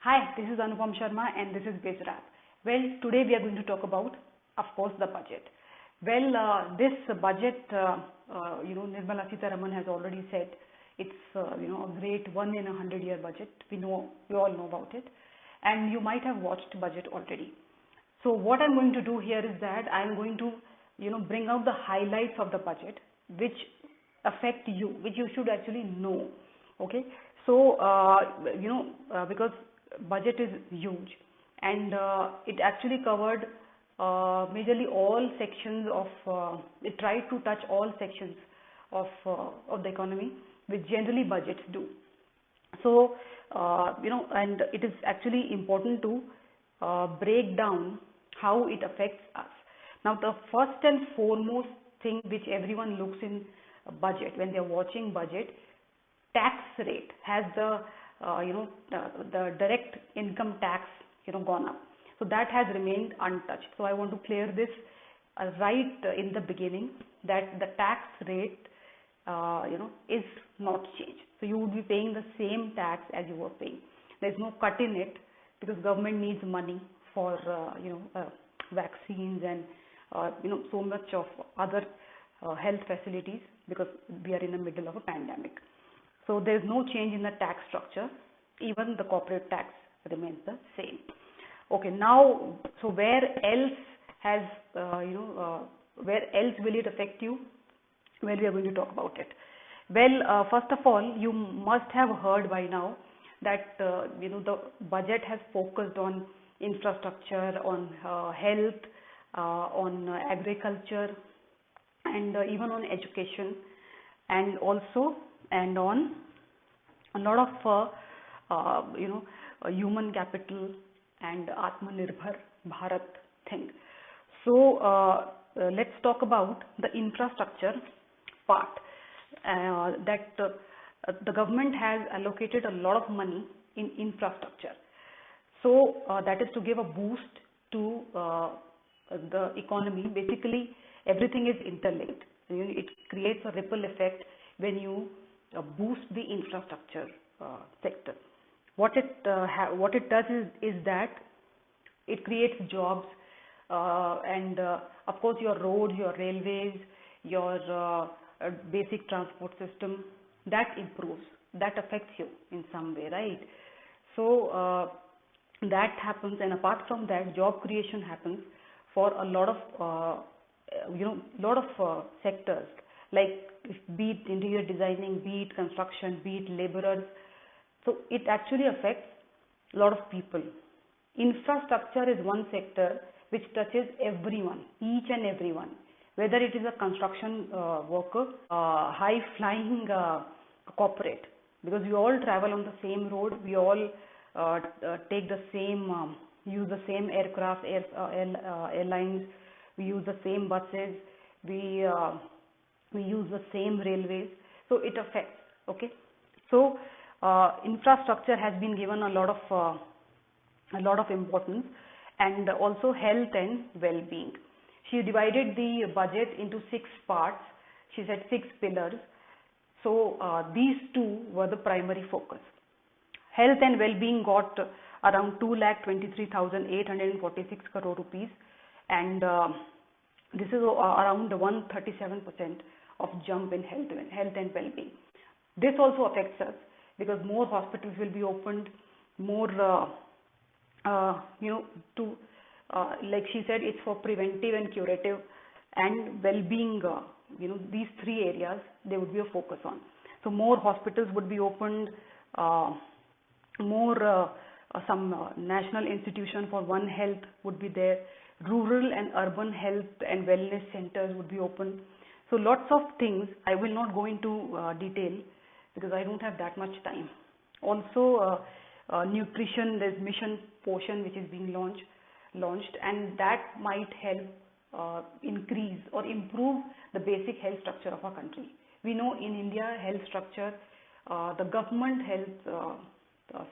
Hi, this is Anupam Sharma and this is Gujarat. Well, today we are going to talk about, of course, the budget. Well, this budget, Nirmala Sitharaman has already said it's, a great 1 in 100 year budget. We all know about it, and you might have watched budget already. So what I'm going to do here is that I'm going to, bring out the highlights of the budget, which affect you, which you should actually know. Okay, so because budget is huge, and it actually covered majorly all sections of. It tried to touch all sections of the economy, which generally budgets do. So and it is actually important to break down how it affects us. Now, the first and foremost thing which everyone looks in budget when they are watching budget, tax rate has the direct income tax gone up. So that has remained untouched. So I want to clear this right in the beginning, that the tax rate is not changed. So you would be paying the same tax as you were paying. There is no cut in it, because government needs money for vaccines and so much of other health facilities, because we are in the middle of a pandemic. So there is no change in the tax structure. Even the corporate tax remains the same. Okay, now, so where else has where else will it affect you? Well, we are going to talk about it. Well, first of all, you must have heard by now that the budget has focused on infrastructure, on health, on agriculture, and even on education, and also on a lot of human capital and Atmanirbhar Bharat thing. So let's talk about the infrastructure part. That the government has allocated a lot of money in infrastructure. So that is to give a boost to the economy. Basically, everything is interlinked. It creates a ripple effect when you boost the infrastructure sector. What it does is that it creates jobs, and of course your roads, your railways, your basic transport system, that improves, that affects you in some way, right? So that happens, and apart from that, job creation happens for a lot of sectors, like be it interior designing, be it construction, be it laborers. So it actually affects a lot of people. Infrastructure is one sector which touches everyone, each and everyone, whether it is a construction worker, high flying corporate, because we all travel on the same road, we all take the same, use the same aircraft, airlines, we use the same buses, we use the same railways. So it affects. Okay, so infrastructure has been given a lot of importance, and also health and well-being. She divided the budget into 6 parts. She said 6 pillars. So these two were the primary focus. Health and well-being got around 2,23,846 crore rupees, and this is around 137% of jump in health and well-being. This also affects us, because more hospitals will be opened, more like she said, it's for preventive and curative and well-being. These 3 areas there would be a focus on. So more hospitals would be opened, more some national institution for One Health would be there. Rural and urban health and wellness centers would be open. So lots of things. I will not go into detail, because I don't have that much time. Also nutrition, there's mission portion which is being launched, and that might help increase or improve the basic health structure of our country. We know in India, health structure, the government health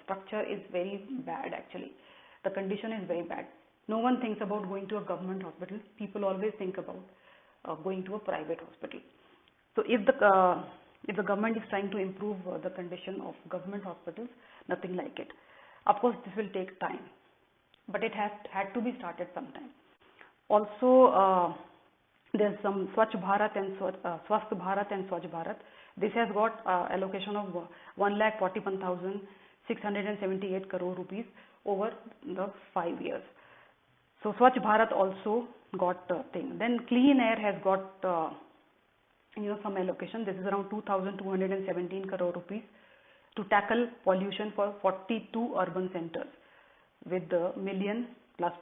structure is very bad actually. The condition is very bad. No one thinks about going to a government hospital. People always think about going to a private hospital. So if the government is trying to improve the condition of government hospitals, nothing like it. Of course, this will take time, but it has had to be started sometime. Also, there's some Swachh Bharat and Swasth Bharat and Swachh Bharat. This has got allocation of 1,41,678 crore rupees over the 5 years. So Swachh Bharat also got thing. Then Clean Air has got some allocation. This is around 2,217 crore rupees to tackle pollution for 42 urban centers with the million plus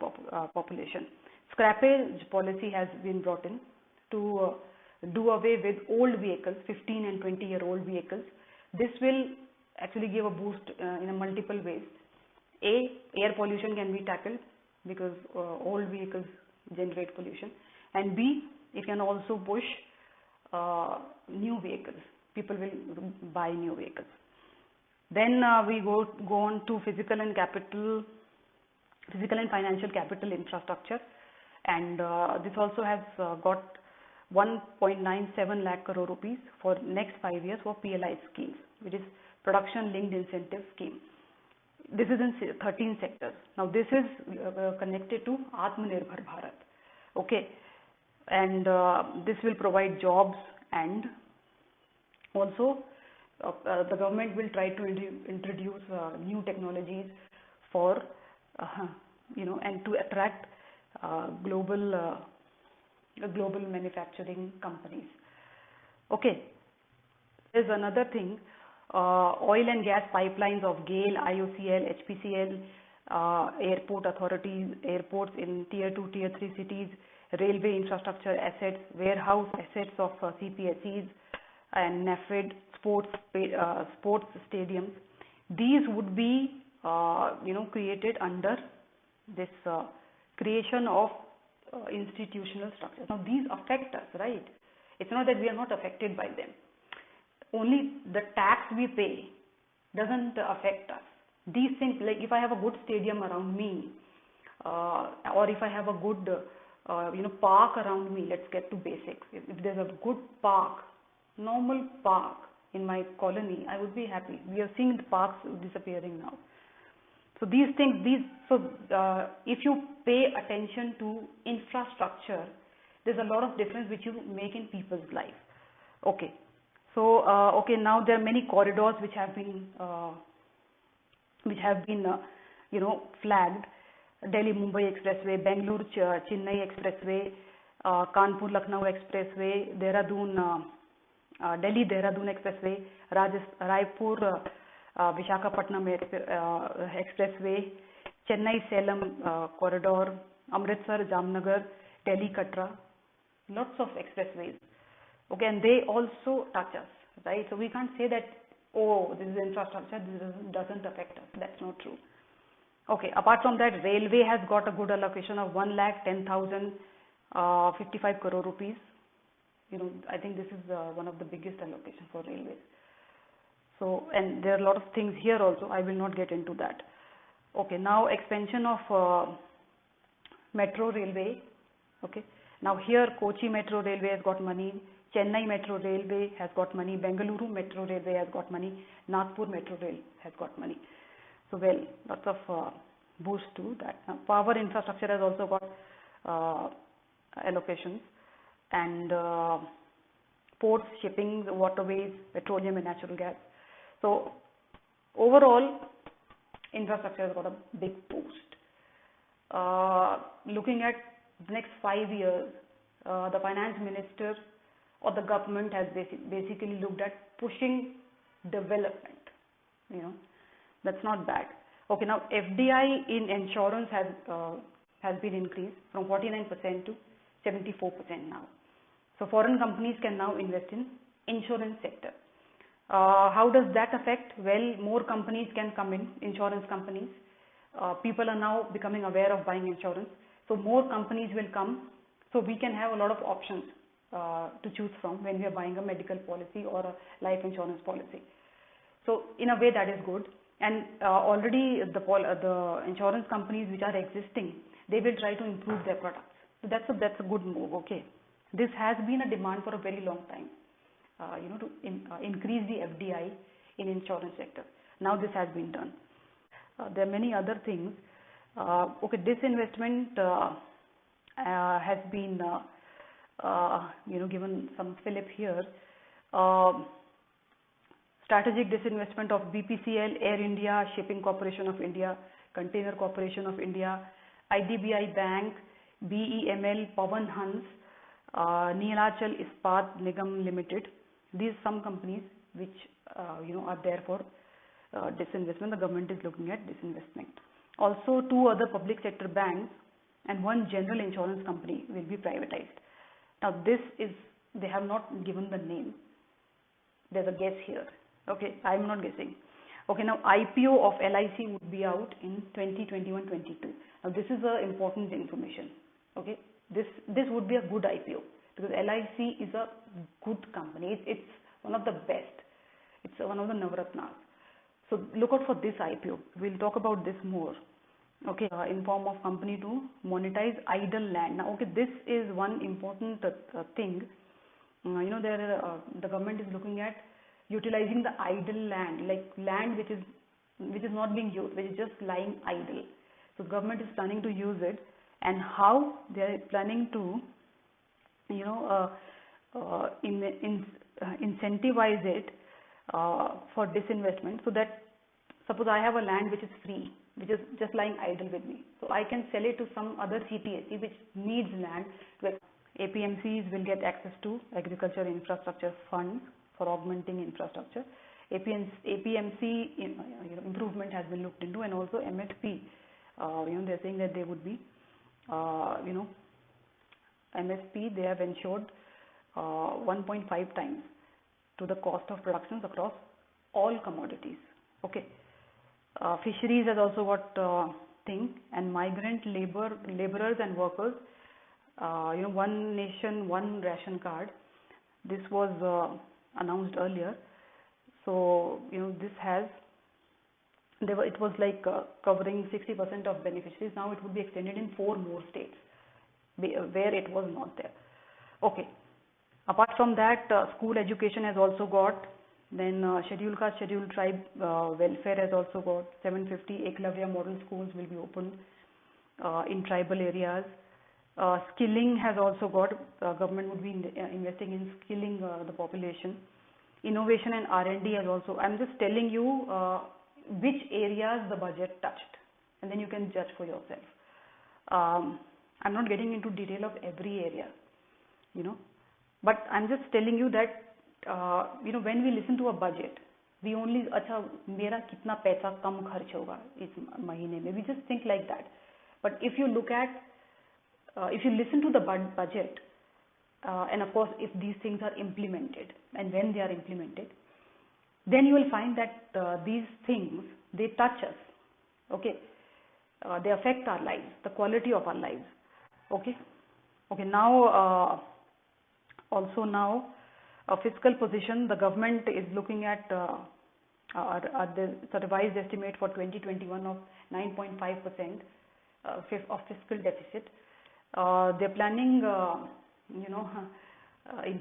population. Scrappage policy has been brought in to do away with old vehicles, 15 and 20-year-old vehicles. This will actually give a boost in a multiple ways. A, air pollution can be tackled because old vehicles generate pollution, and B, it can also push new vehicles. People will buy new vehicles. Then we go on to physical and financial capital infrastructure, and this also has got 1.97 lakh crore rupees for next 5 years for PLI schemes, which is production linked incentive scheme. This is in 13 sectors. Now this is connected to Atmanirbhar Bharat. Okay, and this will provide jobs, and also the government will try to introduce new technologies for and to attract global manufacturing companies. Okay, there's another thing. Oil and gas pipelines of GAIL, IOCL, HPCL, airport authorities, airports in tier 2, tier 3 cities, railway infrastructure assets, warehouse assets of CPSEs and NAFED, sports stadiums. These would be created under this creation of institutional structures. Now these affect us, right? It's not that we are not affected by them. Only the tax we pay doesn't affect us. These things, like if I have a good stadium around me, or if I have a good park around me, let's get to basics. If there's a good park, normal park in my colony, I would be happy. We are seeing the parks disappearing now. So these things, if you pay attention to infrastructure, there's a lot of difference which you make in people's life. Okay. So now there are many corridors which have been flagged. Delhi Mumbai Expressway, Bangalore Chennai Expressway, Kanpur Lucknow Expressway, Delhi Dehradun Expressway, Raipur Vishakhapatnam Expressway, Chennai Salem corridor, Amritsar Jamnagar, Delhi Katra, lots of expressways. Okay, and they also touch us, right? So we can't say that, oh, this is infrastructure, this doesn't affect us. That's not true. Okay, apart from that, railway has got a good allocation of 1,10,055 crore rupees. I think this is one of the biggest allocations for railways. So, and there are a lot of things here also. I will not get into that. Okay, now expansion of metro railway. Okay, now here Kochi Metro Railway has got money. Chennai Metro Railway has got money. Bengaluru Metro Railway has got money. Nagpur Metro Rail has got money. So well, lots of boost to that. Now, power infrastructure has also got allocations, and ports, shipping, waterways, petroleum and natural gas. So overall, infrastructure has got a big boost. Looking at the next 5 years, the finance minister or the government has basically looked at pushing development. That's not bad. Okay, now FDI in insurance has been increased from 49% to 74% now. So foreign companies can now invest in insurance sector. How does that affect? Well, more companies can come in, insurance companies. People are now becoming aware of buying insurance. So more companies will come. So we can have a lot of options to choose from when we are buying a medical policy or a life insurance policy. So in a way that is good. And already the insurance companies which are existing, they will try to improve their products. So that's a good move. Okay, this has been a demand for a very long time. To increase the FDI in insurance sector. Now this has been done. There are many other things. Okay, disinvestment has been given some fillip here. Um Strategic disinvestment of BPCL, Air India, Shipping Corporation of India, Container Corporation of India, IDBI Bank, BEML, Pawan Hans, Neelachal Ispat Nigam Limited. These some companies which are there for disinvestment. The government is looking at disinvestment. Also, 2 other public sector banks and 1 general insurance company will be privatized. Now, this is, they have not given the name. There's a guess here. Okay, I'm not guessing. Okay, now IPO of LIC would be out in 2021-22. Now, this is a important information. Okay, this would be a good IPO because LIC is a good company. It's one of the best. It's one of the Navratnas. So look out for this IPO. We'll talk about this more. Okay, in form of company to monetize idle land. Now, okay, this is one important thing. The government is looking at utilizing the idle land, like land which is not being used, which is just lying idle. So government is planning to use it, and how they are planning to incentivize it for disinvestment, so that suppose I have a land which is free, which is just lying idle with me, so I can sell it to some other CPSE which needs land. Where APMCs will get access to agriculture infrastructure funds for augmenting infrastructure. APMC improvement has been looked into, and also MSP. They're saying that they would be, MSP, they have ensured 1.5 times to the cost of productions across all commodities. Okay. Fisheries has also got thing, and migrant laborers and workers. One nation, one ration card. This was announced earlier. So this has. It was like covering 60% of beneficiaries. Now it would be extended in 4 more states where it was not there. Okay. Apart from that, school education has also got. Then scheduled caste, scheduled tribe welfare has also got. 750 Eklavya model schools will be opened in tribal areas. Skilling has also got. Government would be investing in skilling the population. Innovation and R&D has also. I'm just telling you which areas the budget touched, and then you can judge for yourself. I'm not getting into detail of every area, but I'm just telling you that when we listen to a budget, we only अच्छा मेरा कितना पैसा कम खर्च होगा इस महीने में, we just think like that. But if you look at if you listen to the budget, and of course if these things are implemented, and when they are implemented, then you will find that these things, they touch us. Okay, they affect our lives, the quality of our lives. Okay. Now also now a fiscal position, the government is looking at the revised estimate for 2021 of 9.5% of fiscal deficit. They're planning in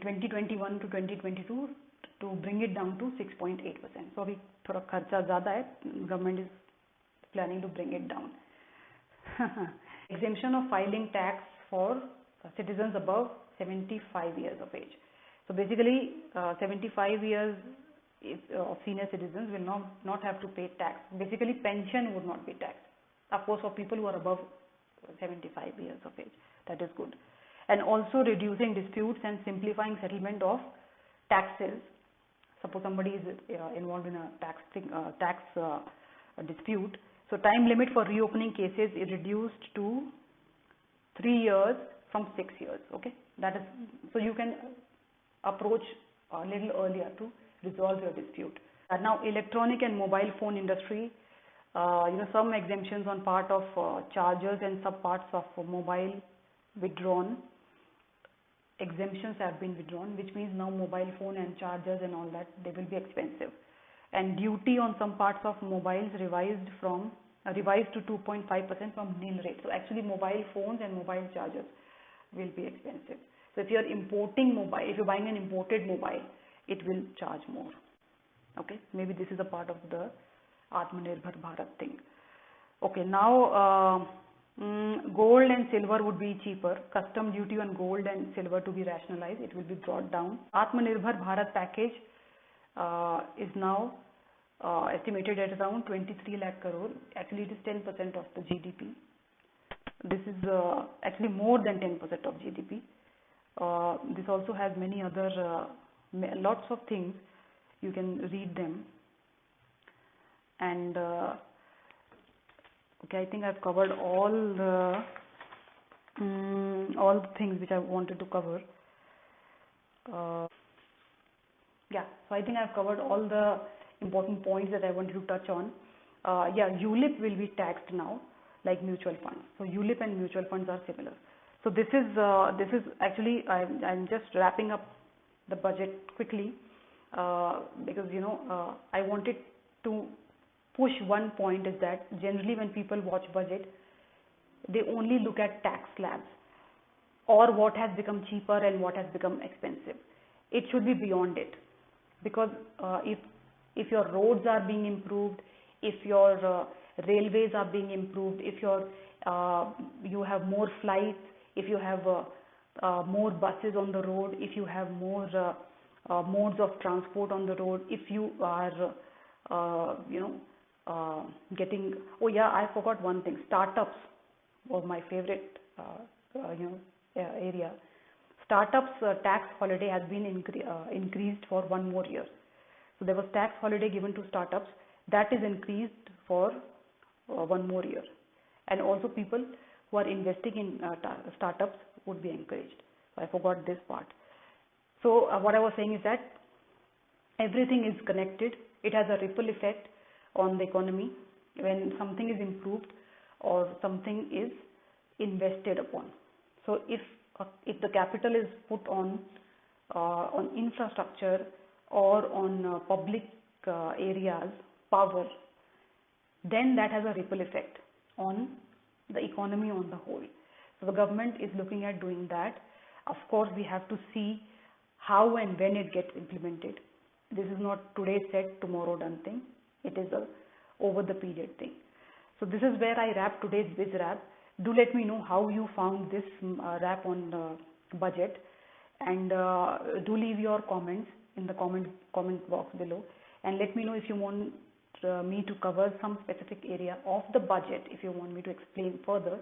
2021 to 2022 to bring it down to 6.8%. So अभी थोड़ा खर्चा ज़्यादा है, government is planning to bring it down. Exemption of filing tax for citizens above 75 years of age. So basically 75 years of senior citizens will not have to pay tax. Basically pension would not be taxed. Of course for people who are above 75 years of age, that is good. And also reducing disputes and simplifying settlement of taxes. Suppose somebody is involved in a tax dispute. So time limit for reopening cases is reduced to 3 years from 6 years. Okay, that is, so you can approach a little earlier to resolve your dispute. And now electronic and mobile phone industry, some exemptions on part of chargers and sub parts of mobile withdrawn. Exemptions have been withdrawn, which means now mobile phone and chargers and all that, they will be expensive. And duty on some parts of mobiles revised to 2.5% from nil rate. So actually mobile phones and mobile chargers will be expensive. So if you are importing mobile, if you're buying an imported mobile, it will charge more. Okay, maybe this is a part of the Atmanirbhar Bharat thing. Okay, now gold and silver would be cheaper. Custom duty on gold and silver to be rationalized. It will be brought down. Atmanirbhar Bharat package is now estimated at around 23 lakh crore. Actually, it is 10% of the GDP. This is actually more than 10% of GDP. This also has many other lots of things. You can read them. And okay, I think I've covered all the things which I wanted to cover. Yeah, so I think I've covered all the important points that I wanted to touch on. Yeah, ULIP will be taxed now, like mutual funds. So ULIP and mutual funds are similar. So this is actually I'm just wrapping up the budget quickly because I wanted to push one point, is that generally when people watch budget, they only look at tax slabs or what has become cheaper and what has become expensive. It should be beyond it, because if your roads are being improved, if your railways are being improved, if you have more flights, if you have more buses on the road, if you have more modes of transport on the road, if you are getting, oh yeah, I forgot one thing, startups was my favorite area. Startups tax holiday has been increased for 1 more year. So there was tax holiday given to startups, that is increased for 1 more year. And also people who are investing in startups would be encouraged. So I forgot this part. So what I was saying is that everything is connected. It has a ripple effect on the economy when something is improved or something is invested upon. So if the capital is put on infrastructure or on public areas, power, then that has a ripple effect on the economy on the whole. So the government is looking at doing that. Of course, we have to see how and when it gets implemented. This is not today said, tomorrow done thing. It is a over the period thing. So this is where I wrap today's Biz Wrap. Do let me know how you found this wrap on budget, and do leave your comments in the comment box below, and let me know if you want me to cover some specific area of the budget. If you want me to explain further,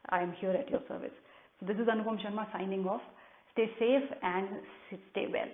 I am here at your service. So this is Anupam Sharma signing off. Stay safe and stay well.